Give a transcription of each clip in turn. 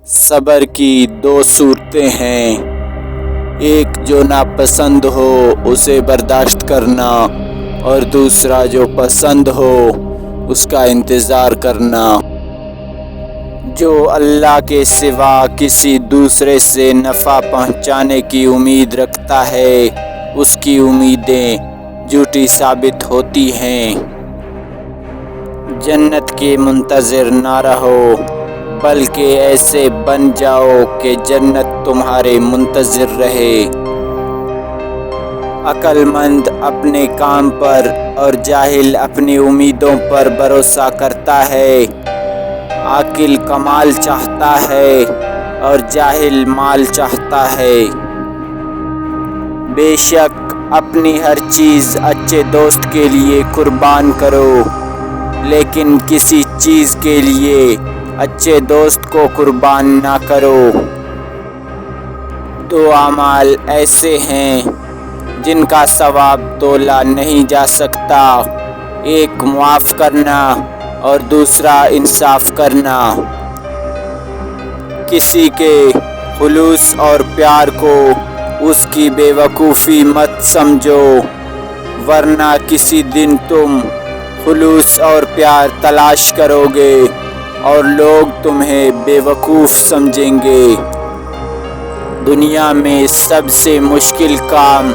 صبر کی دو صورتیں ہیں، ایک جو ناپسند ہو اسے برداشت کرنا اور دوسرا جو پسند ہو اس کا انتظار کرنا۔ جو اللہ کے سوا کسی دوسرے سے نفع پہنچانے کی امید رکھتا ہے اس کی امیدیں جھوٹی ثابت ہوتی ہیں۔ جنت کے منتظر نہ رہو بلکہ ایسے بن جاؤ کہ جنت تمہارے منتظر رہے۔ عقل مند اپنے کام پر اور جاہل اپنی امیدوں پر بھروسہ کرتا ہے۔ عاقل کمال چاہتا ہے اور جاہل مال چاہتا ہے۔ بے شک اپنی ہر چیز اچھے دوست کے لیے قربان کرو، لیکن کسی چیز کے لیے اچھے دوست کو قربان نہ کرو۔ دو اعمال ایسے ہیں جن کا ثواب تولا نہیں جا سکتا، ایک معاف کرنا اور دوسرا انصاف کرنا۔ کسی کے خلوص اور پیار کو اس کی بے وقوفی مت سمجھو، ورنہ کسی دن تم خلوص اور پیار تلاش کرو گے اور لوگ تمہیں بے وقوف سمجھیں گے۔ دنیا میں سب سے مشکل کام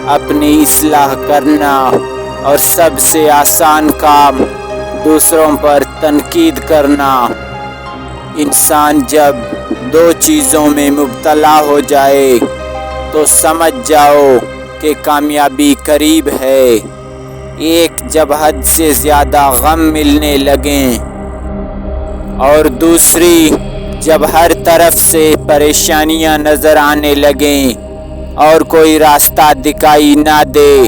اپنی اصلاح کرنا اور سب سے آسان کام دوسروں پر تنقید کرنا۔ انسان جب دو چیزوں میں مبتلا ہو جائے تو سمجھ جاؤ کہ کامیابی قریب ہے۔ ایک جب حد سے زیادہ غم ملنے لگیں اور دوسری جب ہر طرف سے پریشانیاں نظر آنے لگیں اور کوئی راستہ دکھائی نہ دے،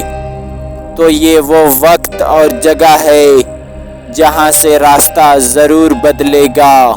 تو یہ وہ وقت اور جگہ ہے جہاں سے راستہ ضرور بدلے گا۔